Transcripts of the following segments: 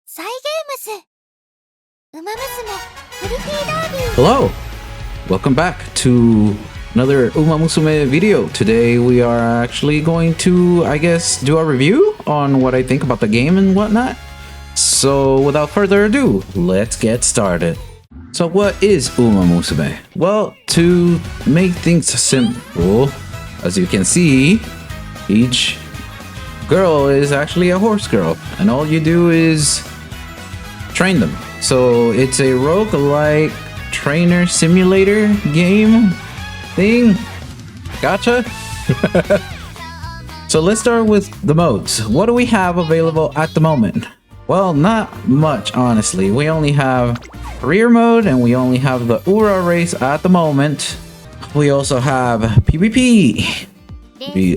サイゲームスウマ娘プリティダービー Hello! Welcome back to another Umamusume video. Today we are actually going to, I guess, do a review on what I think about the game and whatnot. So without further ado, let's get started. So what is Umamusume? Well, to make things simple, as you can see, each girl is actually a horse girl, and all you do is train them. So it's a roguelike trainer simulator game thing. Gotcha. So let's start with the modes. What do we have available at the moment? Well, not much, honestly. We only have career mode and we only have the Ura race at the moment. We also have PvP.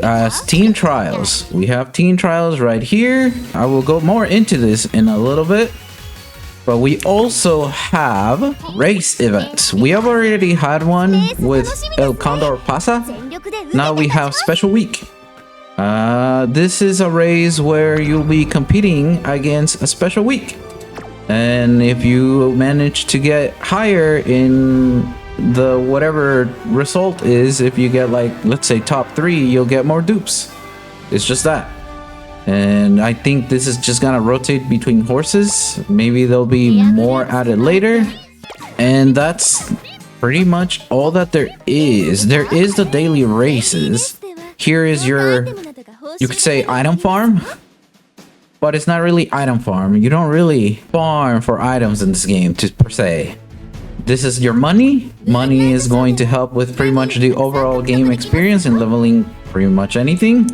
As team trials. We have team trials right here. I will go more into this in a little bit. But we also have race events. We have already had one with El Condor Pasa. Now we have Special Week. This is a race where you'll be competing against a special week. And if you manage to get higher in the whatever result is, if you get like, let's say top 3, you'll get more dupes. It's just that. And I think this is just gonna rotate between horses. Maybe there'll be more added later. And that's pretty much all that there is. There is the daily races. Here is your, you could say, item farm. But it's not really item farm. You don't really farm for items in this game, per se. This is your money. Money is going to help with pretty much the overall game experience and leveling pretty much anything.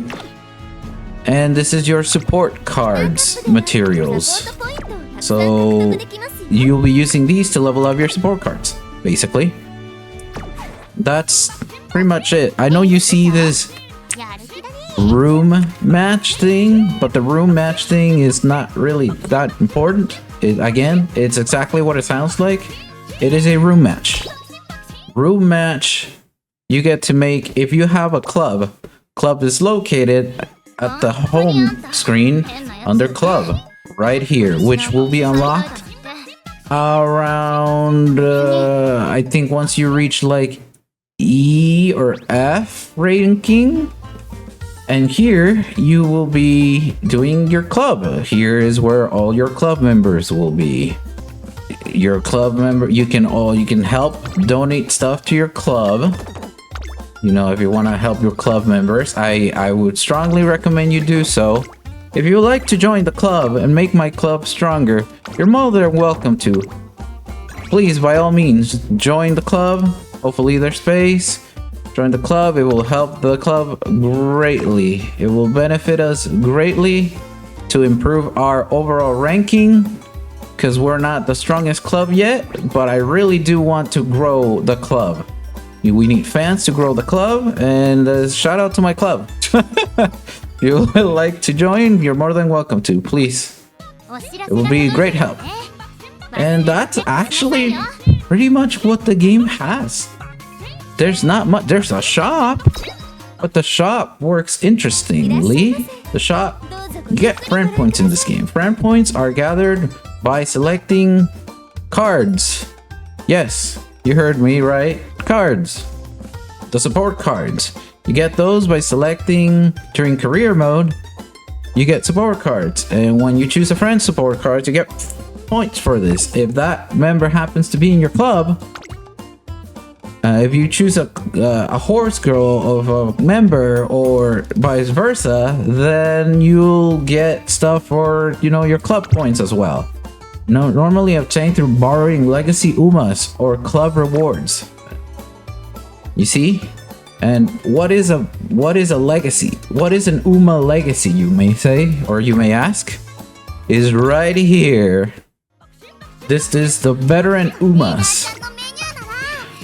And this is your support cards materials. So you'll be using these to level up your support cards, basically. That's pretty much it. I know you see this room match thing, but the room match thing is not really that important. Again, it's exactly what it sounds like. It is a room match. Room match, you get to make, if you have a club is located at the home screen under club right here, which will be unlocked around I think once you reach like E or F ranking. And here you will be doing your club. Here is where all your club members will be. Your club member, you can help donate stuff to your club. You know, if you want to help your club members, I would strongly recommend you do so. If you would like to join the club and make my club stronger, you're more than welcome to. Please, by all means, join the club. Hopefully there's space. Join the club. It will help the club greatly. It will benefit us greatly to improve our overall ranking, because we're not the strongest club yet, but I really do want to grow the club. We need fans to grow the club, and shout out to my club. If you would like to join, you're more than welcome to, please. It will be a great help. And that's actually pretty much what the game has. There's not much. There's a shop, but the shop works interestingly. The shop, you get friend points in this game. Friend points are gathered by selecting cards. Yes, you heard me right. Cards. The support cards. You get those by selecting during career mode. You get support cards. And when you choose a friend support cards, you get points for this. If that member happens to be in your club, if you choose a horse girl of a member or vice versa, then you'll get stuff for, you know, your club points as well. Normally obtained through borrowing legacy Umas or club rewards. You see? And what is a legacy? What is an Uma legacy, you may say, or you may ask? Is right here. This is the veteran Umas.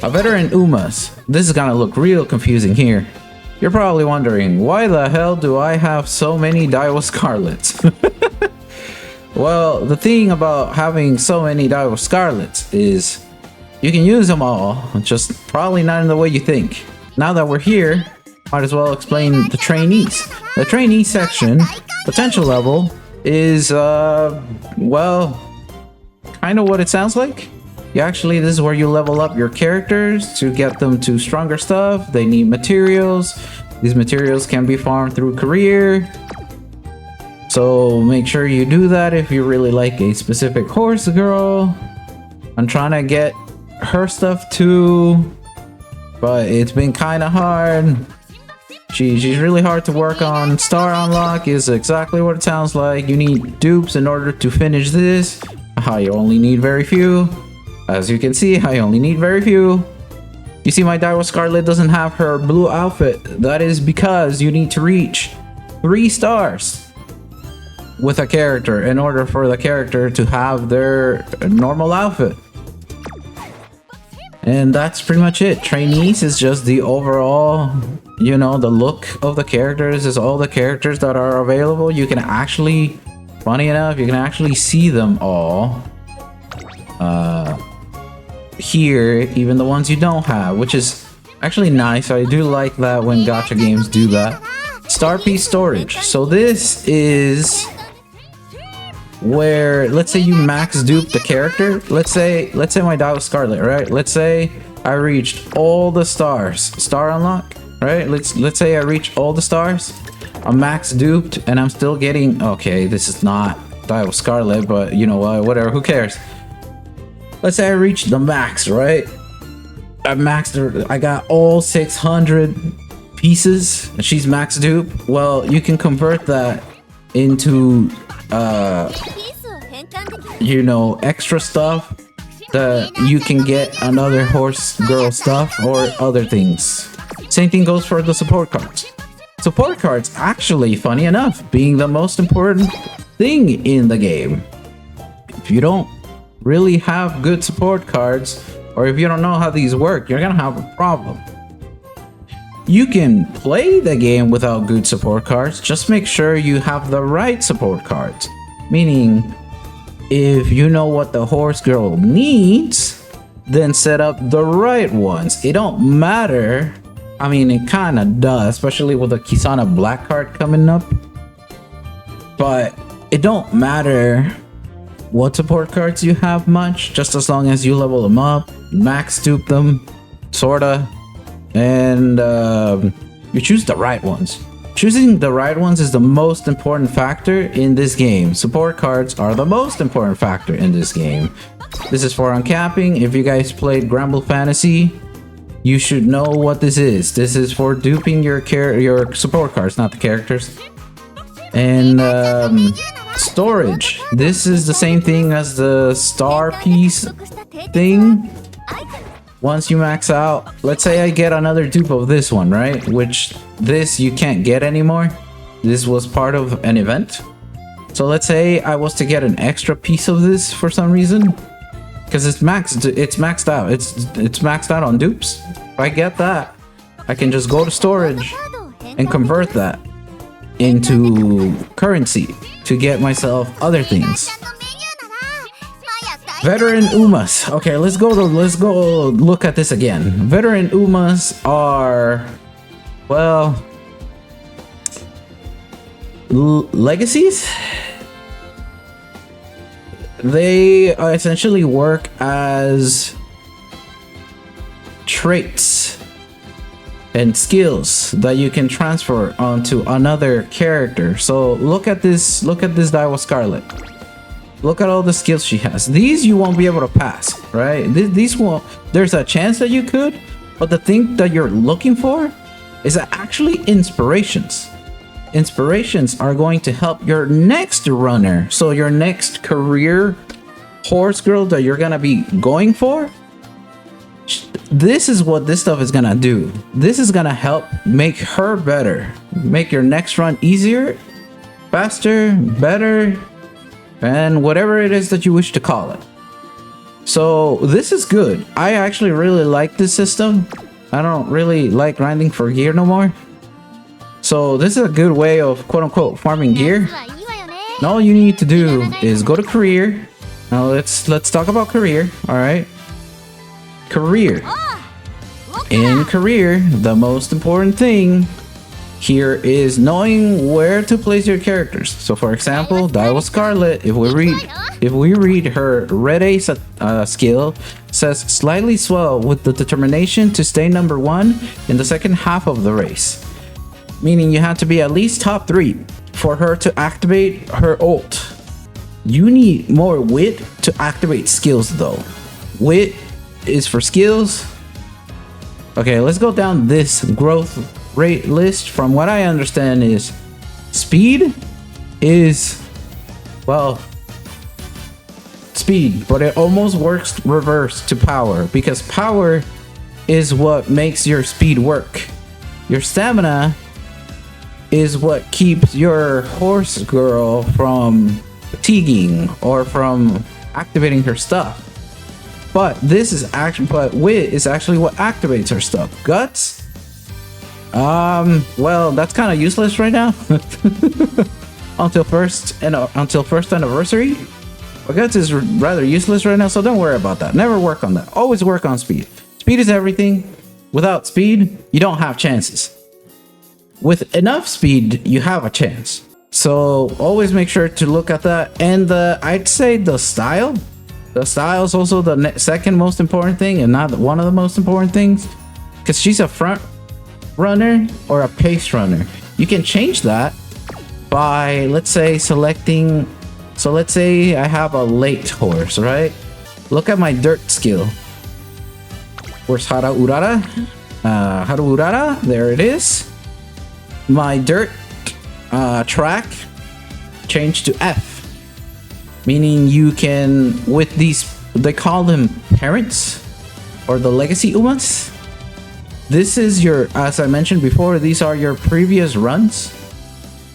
A veteran Umas. This is gonna look real confusing here. You're probably wondering, why the hell do I have so many Daiwa Scarlets? Well, the thing about having so many Daiwa Scarlets is you can use them all, just probably not in the way you think. Now that we're here, might as well explain the trainees. The trainee section, potential level, is well, kind of what it sounds like. This is where you level up your characters to get them to stronger stuff. They need materials. These materials can be farmed through career. So make sure you do that if you really like a specific horse girl. I'm trying to get her stuff too, but it's been kind of hard. She's really hard to work on. Star unlock is exactly what it sounds like. You need dupes in order to finish this. You only need very few. As you can see, I only need very few. You see, my Daiwa Scarlet doesn't have her blue outfit. That is because you need to reach 3 stars with a character in order for the character to have their normal outfit. And that's pretty much it. Trainees is just the overall, you know, the look of the characters is all the characters that are available. You can actually, funny enough, you can actually see them all here, even the ones you don't have, which is actually nice. I do like that when gacha games do that. Star piece storage. So this is where, let's say you max dupe the character. Let's say my dog was Scarlet, right? Let's say I reached all the stars, star unlock, right? Let's say I reach all the stars. I'm max duped and I'm still getting, okay, this is not Daiwa Scarlet, but you know what, whatever, who cares? Let's say I reached the max, right? I maxed her, I got all 600 pieces and she's max dupe. Well, you can convert that into you know, extra stuff that you can get another horse girl stuff or other things. Same thing goes for the support cards. Support cards, actually, funny enough, being the most important thing in the game. If you don't really have good support cards, or if you don't know how these work, you're gonna have a problem. You can play the game without good support cards, just make sure you have the right support cards. Meaning, if you know what the horse girl needs, then set up the right ones. It don't matter. I mean, it kind of does, especially with the Kisana Black card coming up. But it don't matter what support cards you have much, just as long as you level them up, max dupe them, sorta, and you choose the right ones. Choosing the right ones is the most important factor in this game. Support cards are the most important factor in this game. This is for uncapping. If you guys played Granblue Fantasy, you should know what this is. This is for duping your support cards, not the characters. And storage. This is the same thing as the star piece thing. Once you max out, let's say I get another dupe of this one, right? Which this you can't get anymore. This was part of an event. So let's say I was to get an extra piece of this for some reason, because it's maxed out. It's maxed out on dupes. If I get that, I can just go to storage and convert that into currency to get myself other things. Veteran Umas. Okay, let's go look at this again. Veteran Umas are, well, legacies. They essentially work as traits and skills that you can transfer onto another character. So look at this Daiwa Scarlet. Look at all the skills she has. These you won't be able to pass, right? These won't. There's a chance that you could, but the thing that you're looking for is actually inspirations. Inspirations are going to help your next runner. So your next career horse girl that you're gonna be going for, this is what this stuff is gonna do. This is gonna help make her better, make your next run easier, faster, better, and whatever it is that you wish to call it. So this is good. I actually really like this system. I don't really like grinding for gear no more. So this is a good way of quote-unquote farming gear. And all you need to do is go to career. Now let's talk about career. All right, career. In career, the most important thing here is knowing where to place your characters. So for example, Daiwa Scarlet, if we read her red A skill, says slightly swell with the determination to stay number 1 in the second half of the race. Meaning you have to be at least top 3 for her to activate her ult. You need more wit to activate skills though. Wit is for skills. Okay, let's go down this growth rate list. From what I understand is speed is, well, speed, but it almost works reverse to power, because power is what makes your speed work. Your stamina is what keeps your horse girl from fatiguing or from activating her stuff. But wit is actually what activates her stuff. Guts, well, that's kind of useless right now until first anniversary. But guts is rather useless right now, so don't worry about that. Never work on that. Always work on speed. Speed is everything. Without speed, you don't have chances. With enough speed, you have a chance. So always make sure to look at that. And I'd say the style. The style is also the second most important thing, and not one of the most important things, because she's a front runner or a pace runner. You can change that by, let's say, selecting. So let's say I have a late horse, right? Look at my dirt skill. Where's Haru Urara? Haru Urara, there it is. My dirt track changed to F. Meaning you can, with these, they call them parents or the legacy Umas. This is your, as I mentioned before, these are your previous runs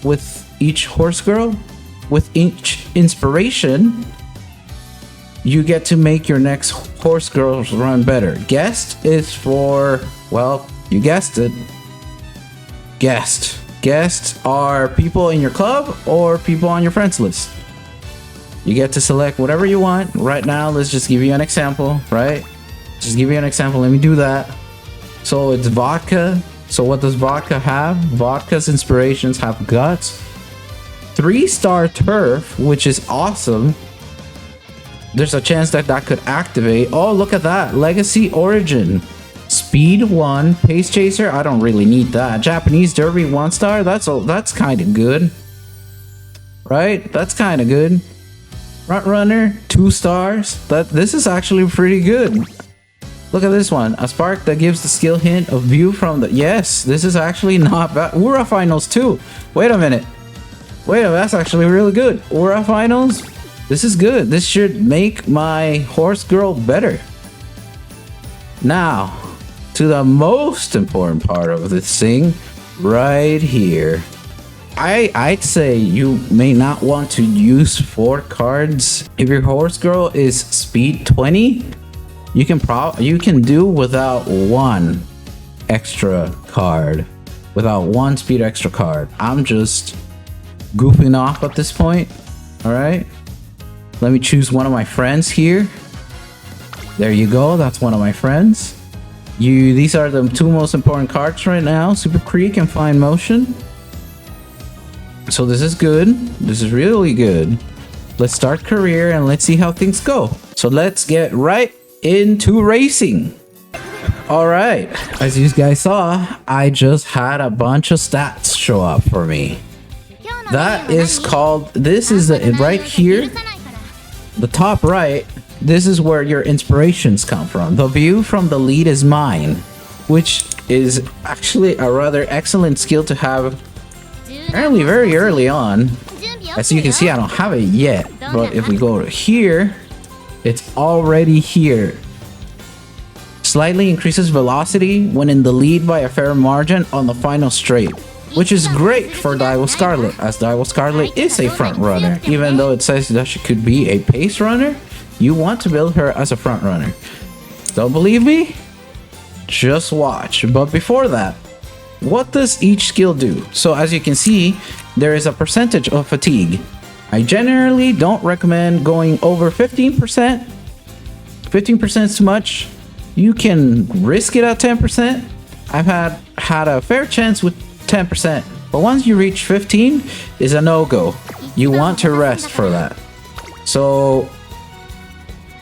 with each horse girl. With each inspiration, you get to make your next horse girls run better. Guest is for, well, you guessed it. Guest. Guests are people in your club or people on your friends list. You get to select whatever you want. Right now, let's just give you an example, right? Just give you an example. Let me do that. So it's vodka. So what does vodka have? Vodka's inspirations have guts. 3-star turf, which is awesome. There's a chance that that could activate. Oh, look at that. Legacy origin. Speed 1. Pace chaser. I don't really need that. Japanese derby 1-star. That's kind of good. Right? That's kind of good. Front runner 2 stars. This is actually pretty good. Look at this one. A spark that gives the skill hint of view from the... Yes, this is actually not bad. Ura finals 2. Wait a minute. Wait, that's actually really good. Ura finals. This is good. This should make my horse girl better. Now, to the most important part of this thing, right here. I'd say you may not want to use 4 cards. If your horse girl is speed 20, you can do without 1 extra card. Without 1 speed extra card. I'm just goofing off at this point. All right. Let me choose one of my friends here. There you go. That's one of my friends. These are the 2 most important cards right now. Super Creek and Fine Motion. So this is good. This is really good. Let's start career and let's see how things go. So let's get right into racing. All right. As you guys saw, I just had a bunch of stats show up for me. That is called, this is right here, the top right. This is where your inspirations come from. The view from the lead is mine, which is actually a rather excellent skill to have apparently very early on. As you can see, I don't have it yet, but if we go to here, it's already here. Slightly increases velocity when in the lead by a fair margin on the final straight, which is great for Daiwa Scarlet, as Daiwa Scarlet is a front runner. Even though it says that she could be a pace runner, you want to build her as a front runner. Don't believe me? Just watch. But before that, what does each skill do? So as you can see, there is a percentage of fatigue. I generally don't recommend going over 15%. 15% is too much. You can risk it at 10%. I've had a fair chance with 10%. But once you reach 15 is a no-go. You want to rest for that. So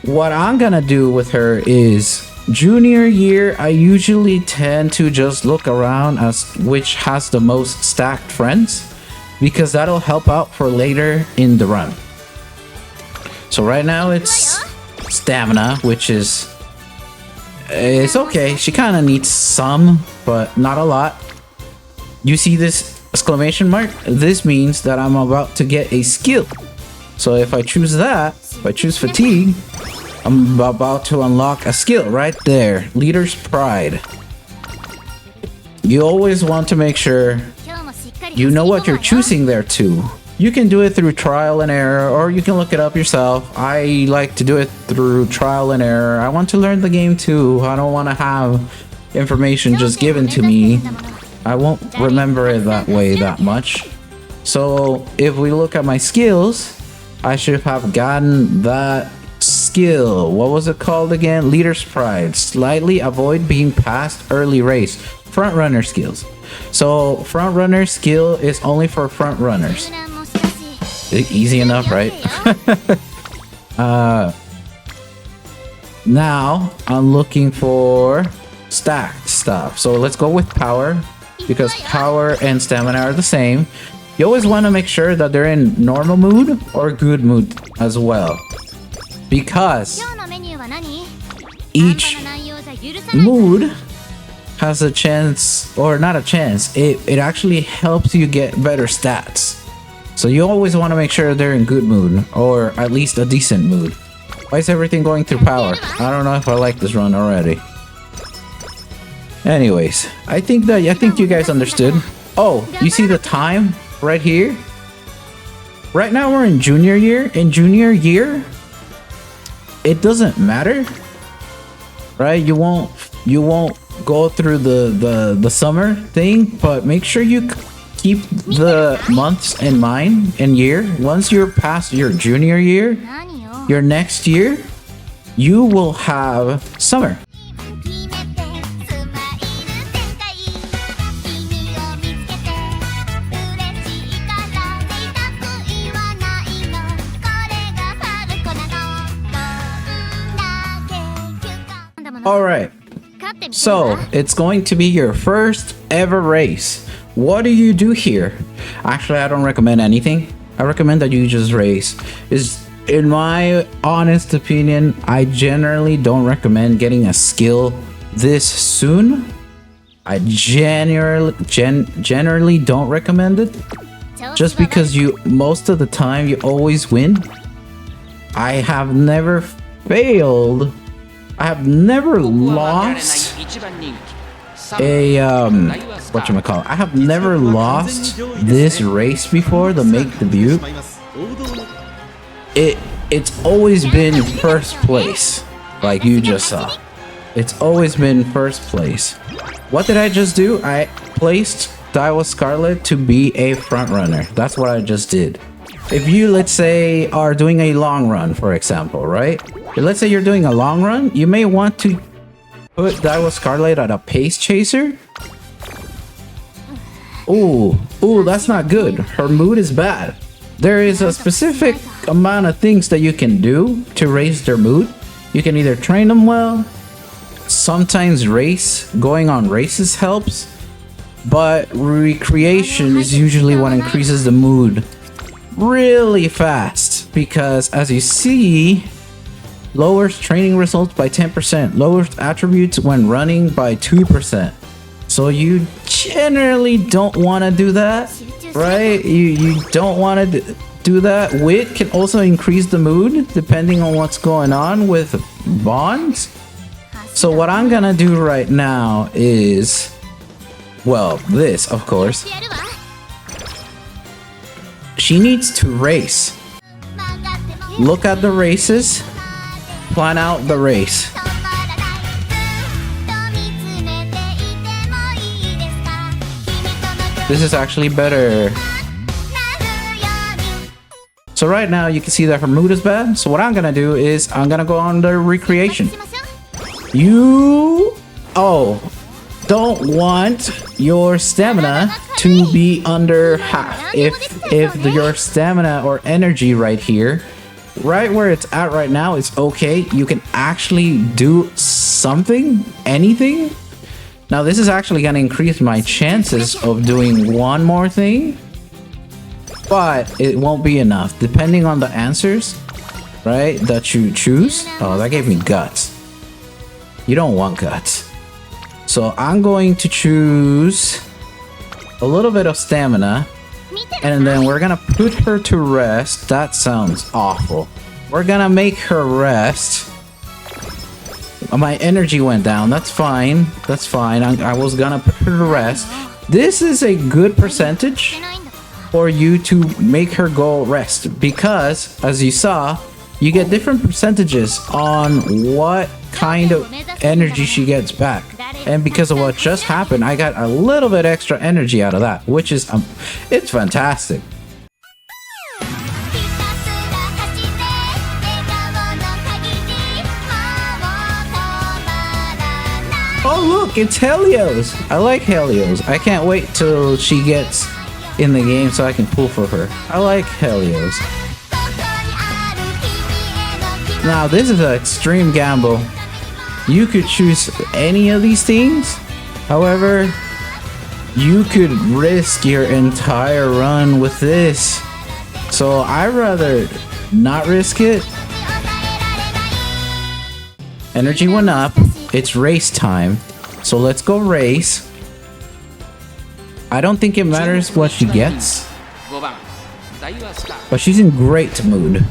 what I'm gonna do with her is junior year, I usually tend to just look around as which has the most stacked friends, because that'll help out for later in the run. So right now it's stamina, which is it's okay. She kind of needs some, but not a lot. You see this exclamation mark? This means that I'm about to get a skill. So if I choose that, if I choose fatigue, I'm about to unlock a skill right there. Leader's Pride. You always want to make sure you know what you're choosing there too. You can do it through trial and error, or you can look it up yourself. I like to do it through trial and error. I want to learn the game too. I don't want to have information just given to me. I won't remember it that way that much. So if we look at my skills, I should have gotten that skill. What was it called again? Leader's Pride. Slightly avoid being passed early race. Front runner skills. So front runner skill is only for front runners. Easy enough, right? Now I'm looking for stacked stuff. So let's go with power, because power and stamina are the same. You always want to make sure that they're in normal mood or good mood as well, because each mood has a chance, or not a chance, it actually helps you get better stats. So you always want to make sure they're in good mood, or at least a decent mood. Why is everything going through power? I don't know if I like this run already. Anyways, I think you guys understood. Oh, you see the time right here? Right now we're in junior year. In junior year, it doesn't matter, right? You won't go through the summer thing, but make sure you keep the months in mind and year. Once you're past your junior year, your next year, you will have summer. All right. So it's going to be your first ever race. What do you do here? Actually, I don't recommend anything. I recommend that you just race. In my honest opinion, I generally don't recommend getting a skill this soon. I generally don't recommend it, just because most of the time you always win. I have never failed. I have never lost a whatchamacallit. I have never lost this race before, the Make Debut. It's always been first place, like you just saw. It's always been first place. What did I just do? I placed Daiwa Scarlet to be a front runner. That's what I just did. If you, let's say, are doing a long run, for example, right? Let's say you're doing a long run, you may want to put Daiwa Scarlet at a pace chaser. Ooh, that's not good. Her mood is bad. There is a specific amount of things that you can do to raise their mood. You can either train them well. Sometimes going on races helps. But recreation is usually what increases the mood really fast. Because as you see, lowers training results by 10%. Lowers attributes when running by 2%. So you generally don't want to do that, right? You don't want to do that. Wit can also increase the mood depending on what's going on with bonds. So what I'm gonna do right now is, well, this, of course. She needs to race. Look at the races. Plan out the race. This is actually better. So right now you can see that her mood is bad. So what I'm gonna do is I'm gonna go on the recreation. don't want your stamina to be under half. If your stamina or energy right here, right where it's at right now, is okay, you can actually do something, anything. Now this is actually going to increase my chances of doing one more thing, but it won't be enough depending on the answers, right, that you choose. Oh, that gave me guts. You don't want guts. So I'm going to choose a little bit of stamina, and then we're gonna put her to rest. That sounds awful. We're gonna make her rest. My energy went down. That's fine. That's fine. I was gonna put her to rest. This is a good percentage for you to make her go rest, because as you saw, you get different percentages on what kind of energy she gets back. And because of what just happened, I got a little bit extra energy out of that, which is it's fantastic. Oh look, it's Helios. I like Helios. I can't wait till she gets in the game so I can pull for her. I like Helios. Now this is an extreme gamble. You could choose any of these things. However, you could risk your entire run with this. So I'd rather not risk it. Energy went up. It's race time. So let's go race. I don't think it matters what she gets, but she's in great mood.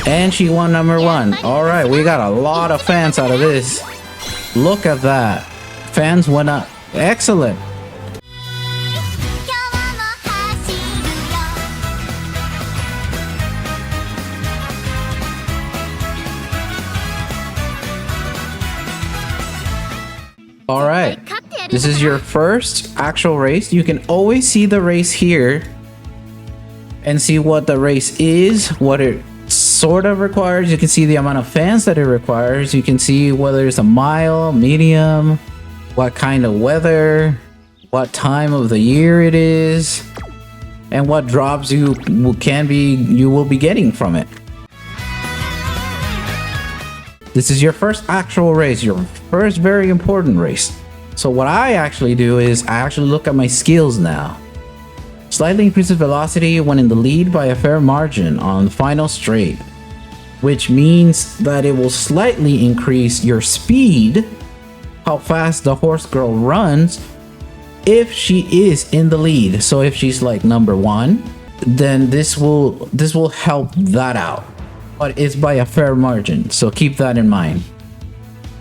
And she won number 1. Alright, we got a lot of fans out of this. Look at that. Fans went up. Excellent. Alright. This is your first actual race. You can always see the race here and see what the race is, what it sort of requires. You can see the amount of fans that it requires. You can see whether it's a mile, medium, what kind of weather, what time of the year it is, and what drops you will be getting from it. This is your first actual race, your first very important race. So what I actually do is I actually look at my skills now. Slightly increases velocity when in the lead by a fair margin on the final straight, which means that it will slightly increase your speed, how fast the horse girl runs, if she is in the lead. So if she's like number 1, then this will help that out, but it's by a fair margin, so keep that in mind.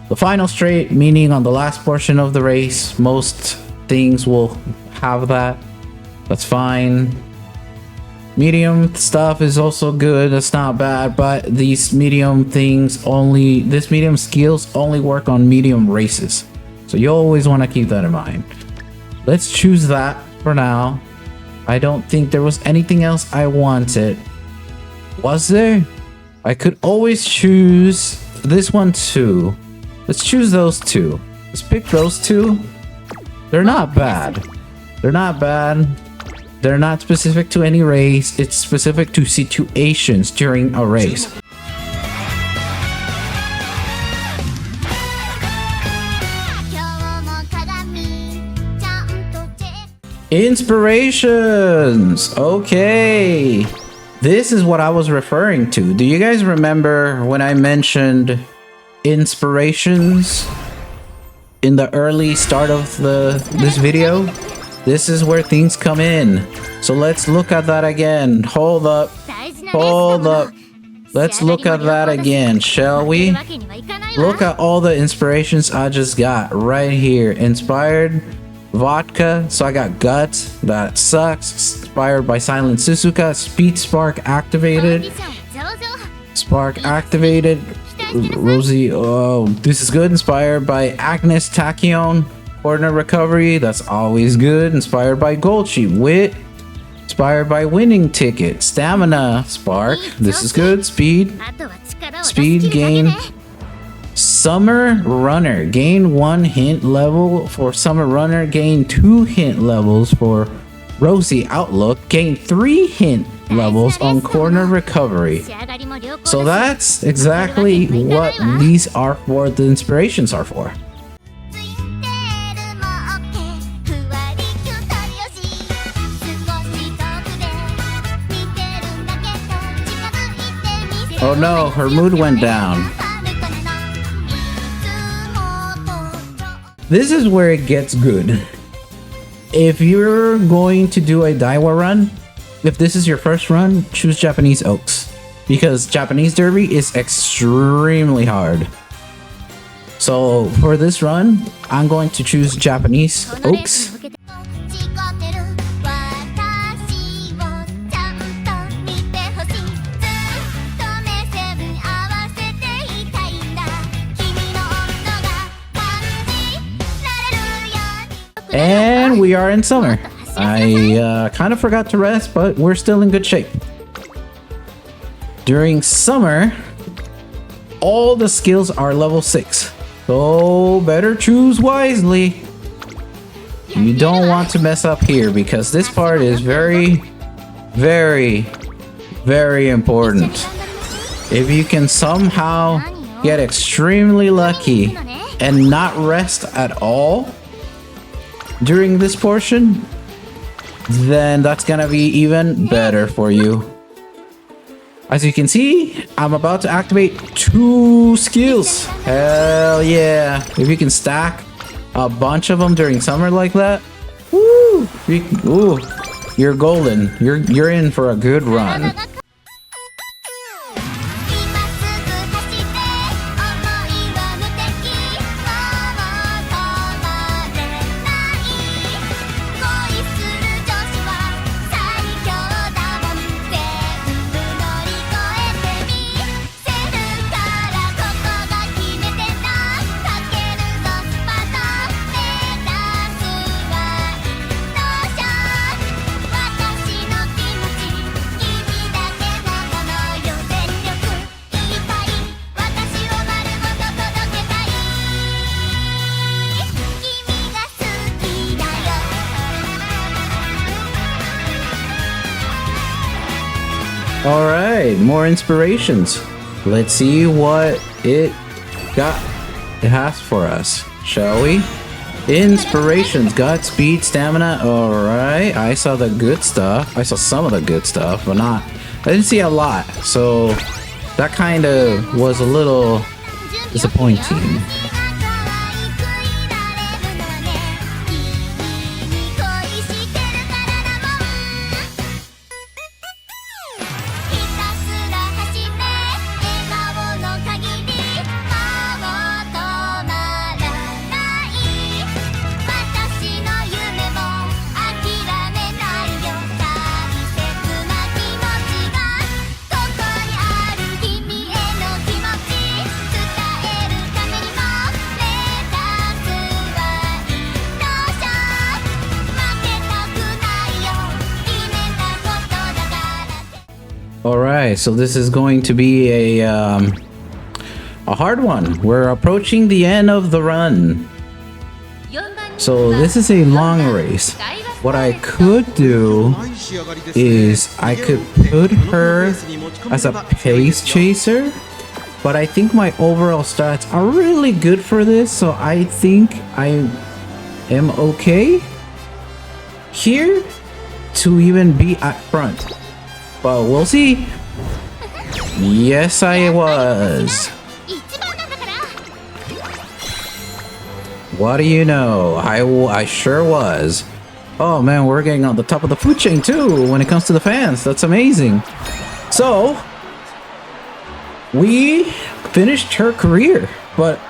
The final straight, meaning on the last portion of the race, most things will have that. That's fine. Medium stuff is also good. That's not bad, but these medium things only, this medium skills only work on medium races. So you always want to keep that in mind. Let's choose that for now. I don't think there was anything else I wanted. Was there? I could always choose this one too. Let's choose those two. Let's pick those two. They're not bad. They're not bad. They're not specific to any race. It's specific to situations during a race. Inspirations. Okay. This is what I was referring to. Do you guys remember when I mentioned inspirations in the early start of this video? This is where things come in. So let's look at that again. Hold up. Hold up. Let's look at that again, shall we? Look at all the inspirations I just got right here. Inspired vodka. So I got guts. That sucks. Inspired by Silent Suzuka. Speed spark activated. Spark activated. Rosie. Oh, this is good. Inspired by Agnes Tachyon. Partner recovery, that's always good. Inspired by Gold Sheep. Wit. Inspired by Winning Ticket. Stamina. Spark. This is good. Speed. Speed gain. Summer Runner. Gain 1 hint level for Summer Runner. Gain 2 hint levels for Rosy Outlook. Gain 3 hint levels on Corner Recovery. So that's exactly what these are for, the inspirations are for. Oh no, her mood went down. This is where it gets good. If you're going to do a Daiwa run, if this is your first run, choose Japanese Oaks. Because Japanese Derby is extremely hard. So for this run, I'm going to choose Japanese Oaks. And we are in summer. I kind of forgot to rest, but we're still in good shape. During summer, all the skills are level 6. So better choose wisely. You don't want to mess up here because this part is very, very, very important. If you can somehow get extremely lucky and not rest at all during this portion, then that's gonna be even better for you. As you can see, I'm about to activate 2 skills. Hell yeah. If you can stack a bunch of them during summer like that, woo, you're golden. You're in for a good run. Alright, more inspirations. Let's see what it has for us, shall we? Inspirations, gut, speed, stamina. Alright, I saw the good stuff. I saw some of the good stuff, but I didn't see a lot. So that kind of was a little disappointing. Alright, so this is going to be a hard one. We're approaching the end of the run. So this is a long race. What I could do is I could put her as a pace chaser, but I think my overall stats are really good for this, so I think I am okay here to even be at front. But we'll see. Yes, I was. What do you know? I sure was. Oh man, we're getting on the top of the food chain too when it comes to the fans. That's amazing. So, we finished her career. But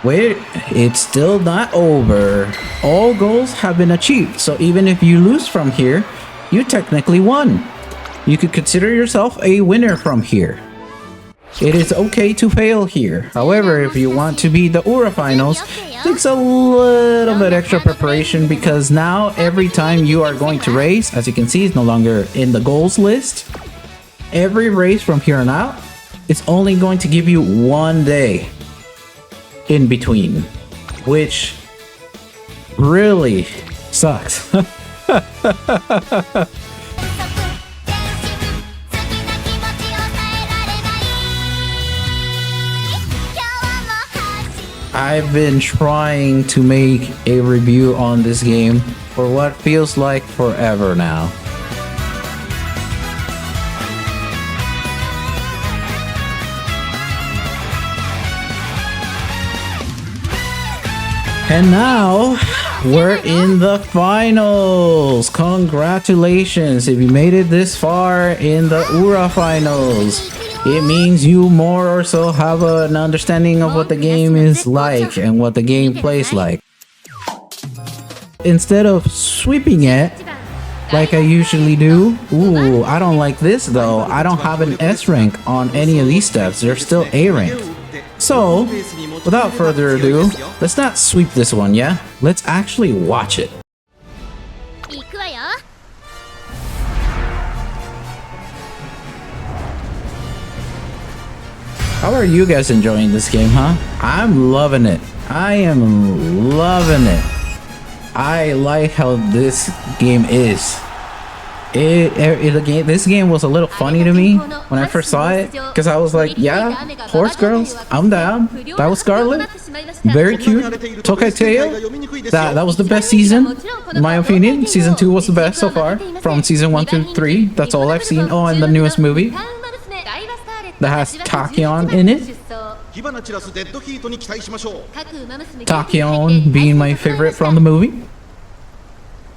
wait, it's still not over. All goals have been achieved. So even if you lose from here, you technically won. You could consider yourself a winner from here. It is okay to fail here. However, if you want to be the Ura finals, it takes a little bit extra preparation because now every time you are going to race, as you can see, is no longer in the goals list. Every race from here on out is only going to give you 1 day. in between, which really sucks. I've been trying to make a review on this game for what feels like forever now. And now we're in the finals. Congratulations if you made it this far in the Ura finals. It means you more or so have an understanding of what the game is like and what the game plays like. Instead of sweeping it like I usually do. Ooh, I don't like this though. I don't have an S rank on any of these steps. They're still A rank. So, without further ado, let's not sweep this one, yeah? Let's actually watch it. How are you guys enjoying this game, huh? I'm loving it. I am loving it. I like how this game is. This game was a little funny to me when I first saw it, because I was like, yeah, horse girls, I'm down. That was Scarlet, very cute. Tokaitea, that was the best season, in my opinion. Season 2 was the best so far, from season 1 to 3. That's all I've seen. Oh, and the newest movie that has Tachyon in it. Tachyon being my favorite from the movie.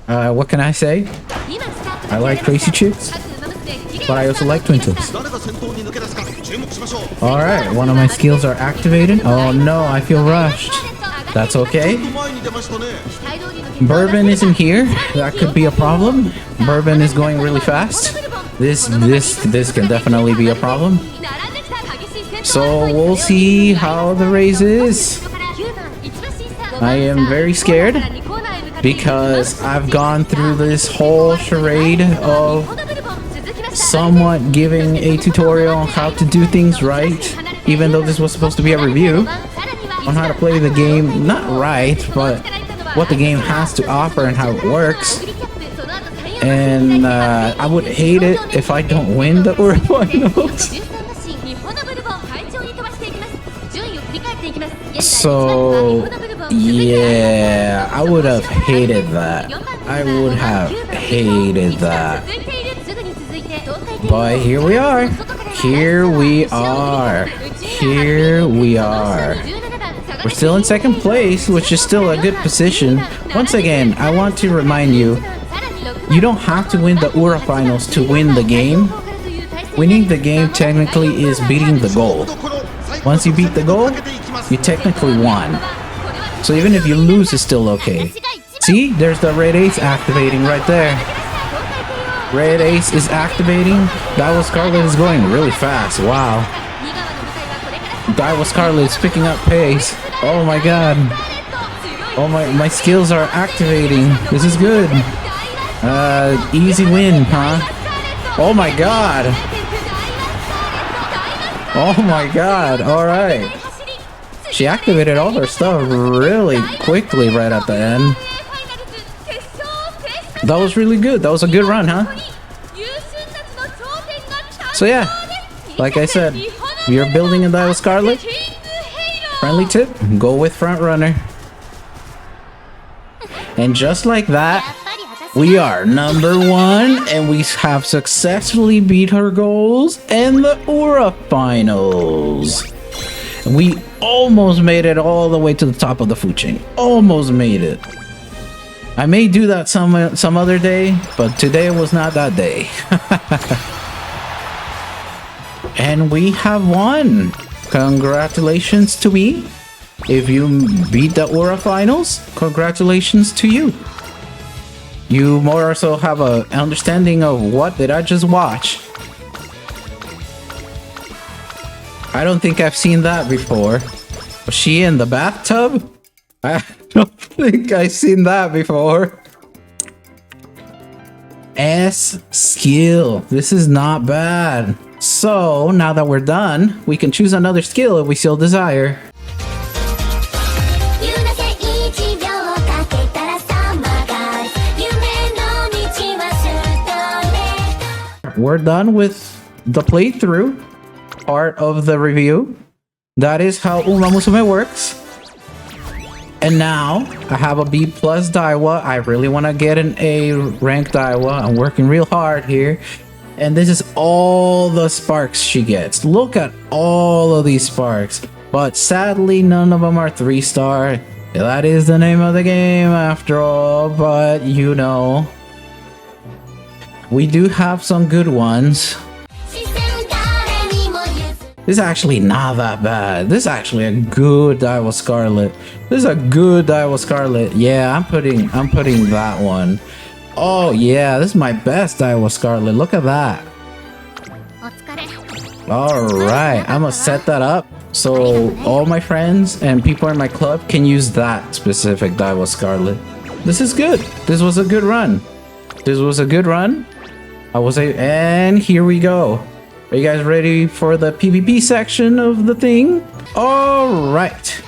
What can I say? I like crazy chicks, but I also like twinkles. Alright, one of my skills are activated. Oh no, I feel rushed. That's okay. Bourbon isn't here. That could be a problem. Bourbon is going really fast. This can definitely be a problem. So we'll see how the race is. I am very scared, because I've gone through this whole charade of somewhat giving a tutorial on how to do things right, even though this was supposed to be a review on how to play the game, not right, but what the game has to offer and how it works. And I would hate it if I don't win the Ura finals. So yeah, I would have hated that. I would have hated that. But here we are. Here we are. Here we are. We're still in second place, which is still a good position. Once again, I want to remind you, you don't have to win the Ura finals to win the game. Winning the game technically is beating the goal. Once you beat the goal, you technically won. So even if you lose, it's still okay. See, there's the red ace activating right there. Red ace is activating. Daiwa Scarlet is going really fast. Wow. Daiwa Scarlet is picking up pace. Oh my god. Oh my skills are activating. This is good. Easy win, huh? Oh my god. Oh my god. All right. She activated all her stuff really quickly right at the end. That was really good. That was a good run, huh? So yeah, like I said, if you're building a Daiwa Scarlet, friendly tip, go with front runner. And just like that, we are number 1, and we have successfully beat her goals in the Ura finals. We almost made it all the way to the top of the food chain. Almost made it. I may do that some other day, but today was not that day. And we have won. Congratulations to me. If you beat the Ura finals, congratulations to you. You more or so have an understanding of what did I just watch. I don't think I've seen that before. Was she in the bathtub? I don't think I've seen that before. S skill. This is not bad. So now that we're done, we can choose another skill if we still desire. we're done with the playthrough part of the review. That is how Umamusume works. And now I have a B plus Daiwa. I really want to get an A rank Daiwa. I'm working real hard here. And this is all the sparks she gets. Look at all of these sparks. But sadly, none of them are 3-star. That is the name of the game after all. But you know, we do have some good ones. This is actually not that bad. This is actually a good Daiwa Scarlet. This is a good Daiwa Scarlet. Yeah, I'm putting that one. Oh yeah, this is my best Daiwa Scarlet. Look at that. Alright, I'm gonna set that up so all my friends and people in my club can use that specific Daiwa Scarlet. This is good. This was a good run. This was a good run. And here we go. Are you guys ready for the PvP section of the thing? Alright.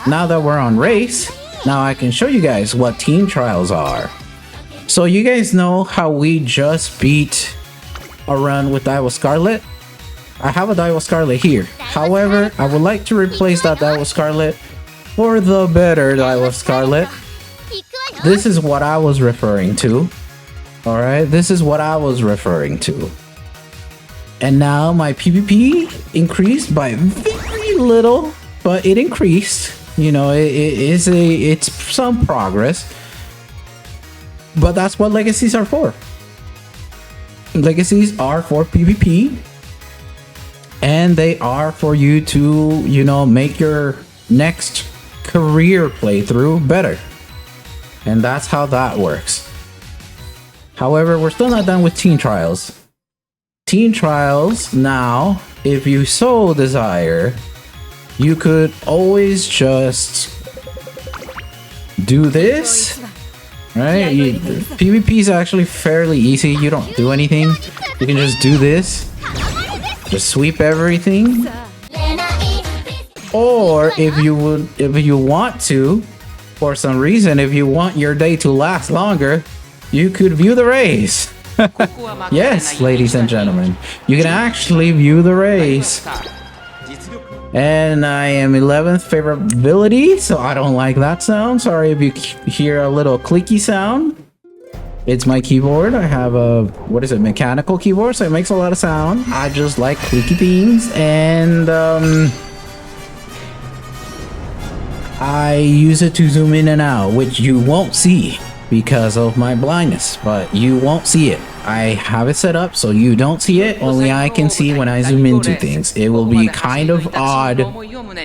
Now that we're on race, now I can show you guys what team trials are. So you guys know how we just beat a run with Daiwa Scarlet? I have a Daiwa Scarlet here. However, I would like to replace that Daiwa Scarlet for the better Daiwa Scarlet. This is what I was referring to. Alright, this is what I was referring to. And now my PvP increased by very little, but it increased. You know, it's some progress. But that's what legacies are for. Legacies are for PvP. And they are for you to, you know, make your next career playthrough better. And that's how that works. However, we're still not done with team trials. Team trials, now, if you so desire, you could always just do this, right? PvP is actually fairly easy. You don't do anything. You can just do this. Just sweep everything. Or if you want to, for some reason, if you want your day to last longer, you could view the race. Yes, ladies and gentlemen, you can actually view the race. And I am 11th favorability, so I don't like that sound. Sorry if you hear a little clicky sound. It's my keyboard. I have a, what is it, mechanical keyboard, so it makes a lot of sound. I just like clicky things, and I use it to zoom in and out, which you won't see because of my blindness, but you won't see it. I have it set up so you don't see it, only I can see when I zoom into things. It will be kind of odd.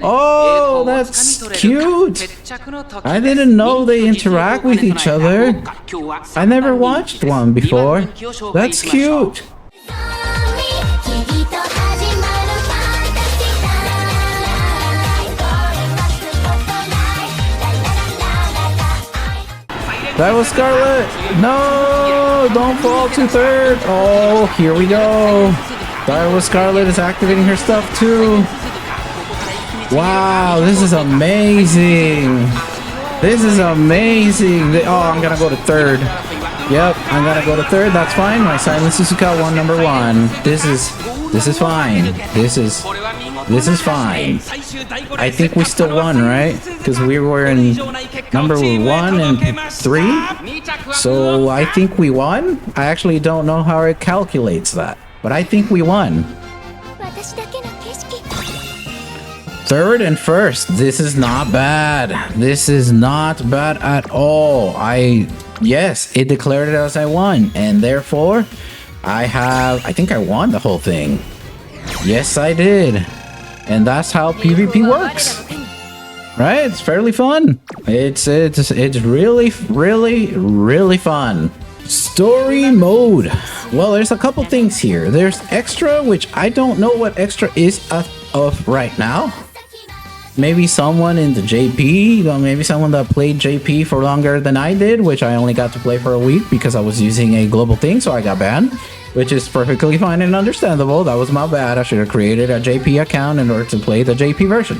Oh, that's cute! I didn't know they interact with each other. I never watched one before. That's cute! That was Scarlet! No! Don't fall to third! Oh, here we go! That was Scarlet is activating her stuff too! Wow, this is amazing! This is amazing! Oh, I'm gonna go to third. Yep, I'm gonna go to third. That's fine. My Silent Suzuka won number 1. This is fine. This is fine. I think we still won, right? Because we were in number 1 and 3. So I think we won. I actually don't know how it calculates that, but I think we won. Third and first. This is not bad. This is not bad at all. Yes, it declared it as I won, and therefore I think I won the whole thing. Yes, I did. And that's how PvP works. Right? It's fairly fun. It's really, really, really fun. Story mode. Well, there's a couple things here. There's extra, which I don't know what extra is of right now. Maybe someone in the JP, maybe someone that played JP for longer than I did, which I only got to play for a week because I was using a global thing, so I got banned, which is perfectly fine and understandable. That was my bad. I should have created a JP account in order to play the JP version.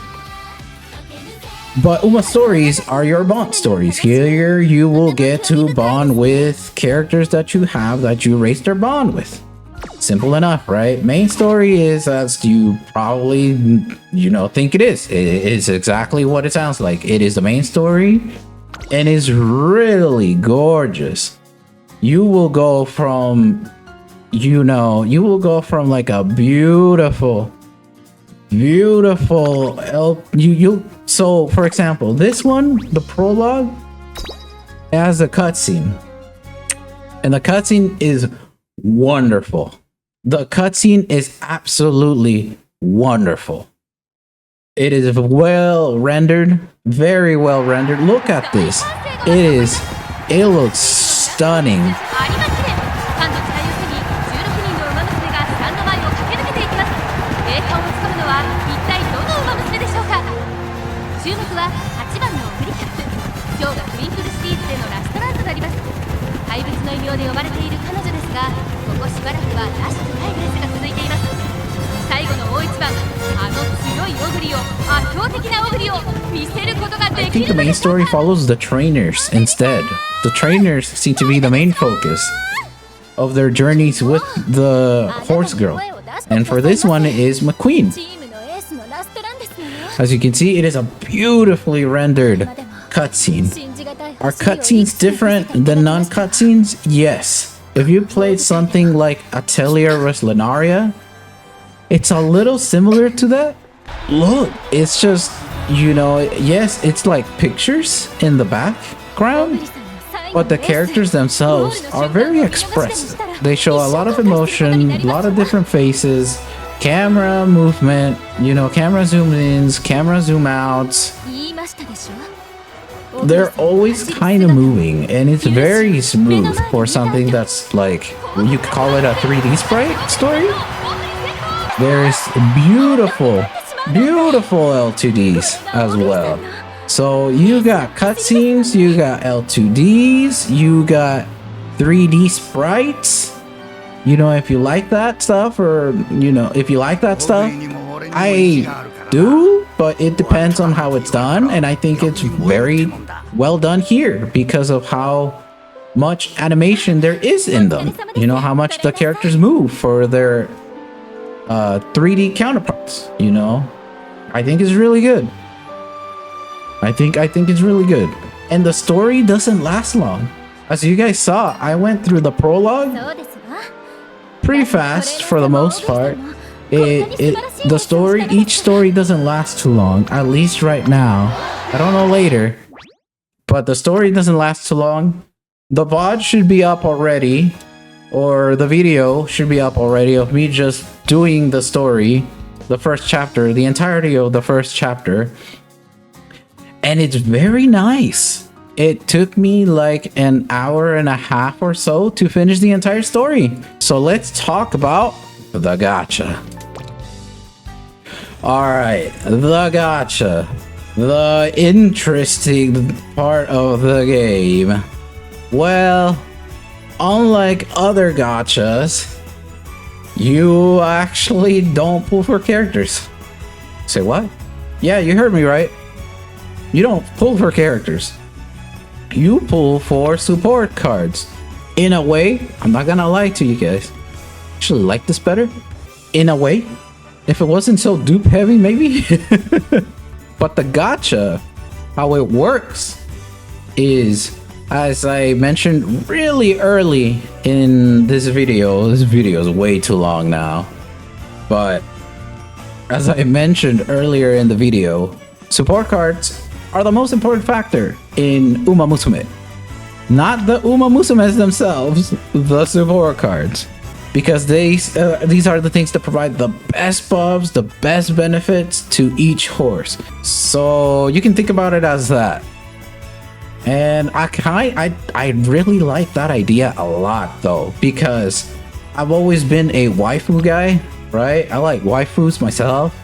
But Uma stories are your bond stories. Here you will get to bond with characters that you have that you raised their bond with. Simple enough, right? Main story is as you probably, think it is. It is exactly what it sounds like. It is the main story and is really gorgeous. You will go from, like a beautiful, so for example, this one, the prologue, has a cutscene. And the cutscene is wonderful. The cutscene is absolutely wonderful. It is well rendered, very well rendered. Look at this. It looks stunning. I think the main story follows the trainers instead. The trainers seem to be the main focus of their journeys with the horse girl. And for this one is McQueen. As you can see, it is a beautifully rendered cutscene. Are cutscenes different than non-cutscenes? Yes. If you played something like Atelier Roslinaria, it's a little similar to that. Look, it's just, yes, it's like pictures in the background, but the characters themselves are very expressive. They show a lot of emotion, a lot of different faces, camera movement, camera zoom ins, camera zoom outs. They're always kind of moving, and it's very smooth for something that's like, you could call it a 3D sprite story. There's beautiful L2Ds as well. So you got cutscenes, you got L2Ds, you got 3D sprites. If you like that stuff, I do, but it depends on how it's done, and I think it's very well done here because of how much animation there is in them. How much the characters move for their 3D counterparts. I think it's really good. I think it's really good, and the story doesn't last long. As you guys saw, I went through the prologue pretty fast for the most part. Each story doesn't last too long, at least right now. I don't know later, but the story doesn't last too long. The VOD should be up already, or the video should be up already of me just doing the story, the first chapter, the entirety of the first chapter. And it's very nice. It took me like an hour and a half or so to finish the entire story. So let's talk about the gacha. Alright, the gacha. The interesting part of the game. Well, unlike other gachas, you actually don't pull for characters. Say what? Yeah, you heard me right. You don't pull for characters. You pull for support cards. In a way, I'm not gonna lie to you guys. Actually like this better. In a way. If it wasn't so dupe heavy, maybe. But the gacha, how it works is, as I mentioned really early in this video is way too long now. But as I mentioned earlier in the video, support cards are the most important factor in Umamusume. Not the Umamusumes themselves, the support cards. Because these are the things that provide the best buffs, the best benefits to each horse. So you can think about it as that. And I really like that idea a lot though, because I've always been a waifu guy, right? I like waifus myself.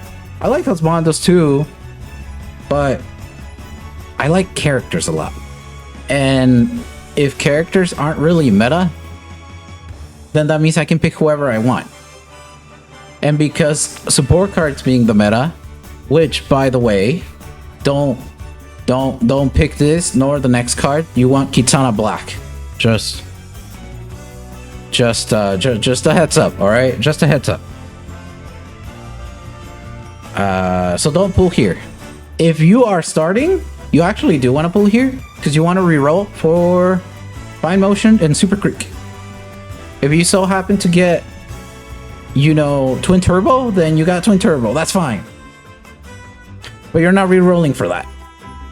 I like husbandos too, but I like characters a lot. And if characters aren't really meta, then that means I can pick whoever I want. And because support cards being the meta, which by the way, don't pick this nor the next card. You want Kitana Black. Just Just a heads up, all right? Just a heads up. So don't pull here. If you are starting, you actually do want to pull here because you want to reroll for Fine Motion and Super Creek. If you so happen to get, you know, Twin Turbo, then you got Twin Turbo. That's fine. But you're not rerolling for that.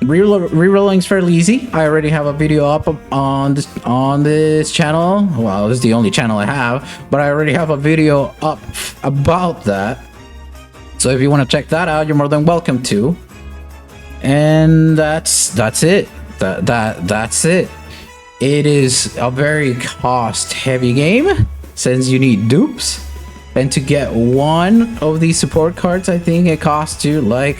Rerolling is fairly easy. I already have a video up on this channel. Well, this is the only channel I have, but I already have a video up about that. So if you want to check that out, you're more than welcome to. And that's it. That's it. It is a very cost-heavy game since you need dupes, and to get one of these support cards, I think it costs you like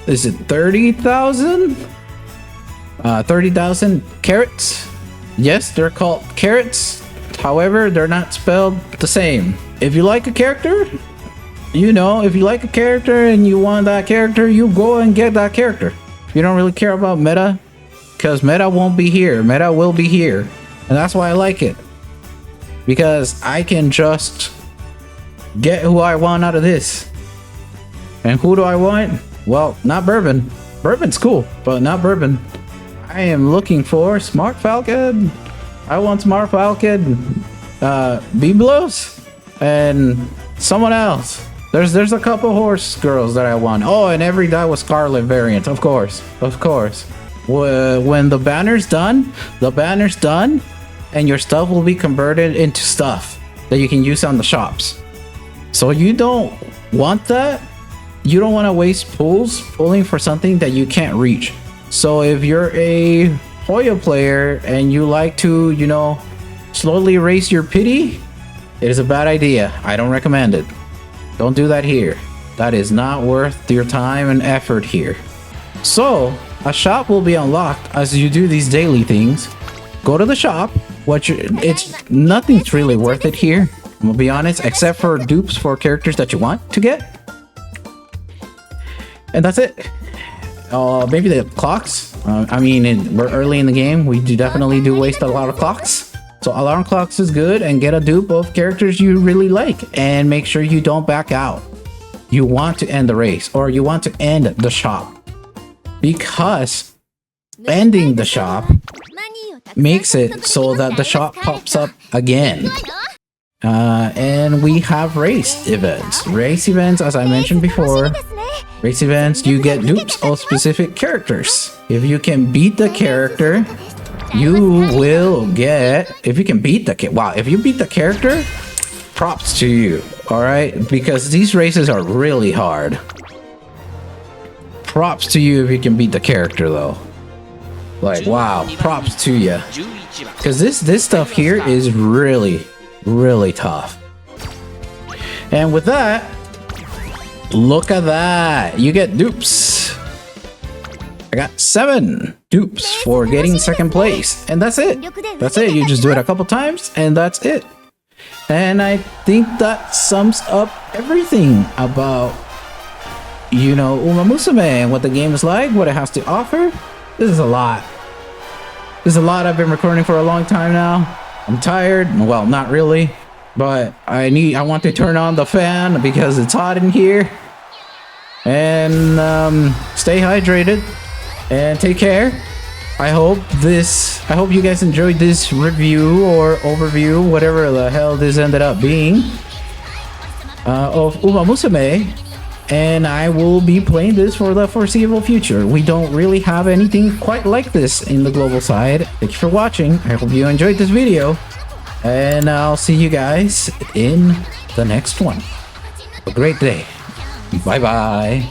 is it 30,000? 30,000 carrots. Yes, they're called carrots. However, they're not spelled the same. If you like a character, you know, if you like a character and you want that character, you go and get that character. If you don't really care about meta, because meta won't be here, meta will be here. And that's why I like it. Because I can just get who I want out of this. And who do I want? Well, not Bourbon. Bourbon's cool, but not Bourbon. I am looking for Smart Falcon. I want Smart Falcon, Biblos, and someone else. There's a couple horse girls that I want. Oh, and every die was Scarlet variant, of course. When the banner's done, and your stuff will be converted into stuff that you can use on the shops. So you don't want that. You don't want to waste pulling for something that you can't reach. So if you're a Hoya player and you like to, you know, slowly raise your pity, it is a bad idea. I don't recommend it. Don't do that here. That is not worth your time and effort here. So a shop will be unlocked as you do these daily things. Go to the shop. It's nothing's really worth it here. I'm gonna be honest, except for dupes for characters that you want to get. And that's it. Maybe the clocks. I mean, we're early in the game. We definitely do waste a lot of clocks. So alarm clocks is good, and get a dupe of characters you really like, and make sure you don't back out. You want to end the race, or you want to end the shop, because ending the shop makes it so that the shop pops up again. And we have race events. Race events, as I mentioned before, race events, you get dupes of specific characters. If you can beat the character, you will get, if you can beat the wow, if you beat the character, props to you, all right? Because these races are really hard. Props to you if you can beat the character though. Like, wow, props to you. Because this stuff here is really tough. And with that, look at that. You get dupes. I got 7 dupes for getting second place. And that's it. That's it. You just do it a couple times and that's it. And I think that sums up everything about, you know, Umamusume and what the game is like, what it has to offer. This is a lot. This is a lot. I've been recording for a long time now. I'm tired. Well, not really, but I want to turn on the fan because it's hot in here. And stay hydrated and take care. I hope you guys enjoyed this review or overview, whatever the hell this ended up being, of Umamusume. And I will be playing this for the foreseeable future. We don't really have anything quite like this in the global side. Thank you for watching. I hope you enjoyed this video. And I'll see you guys in the next one. Have a great day. Bye-bye.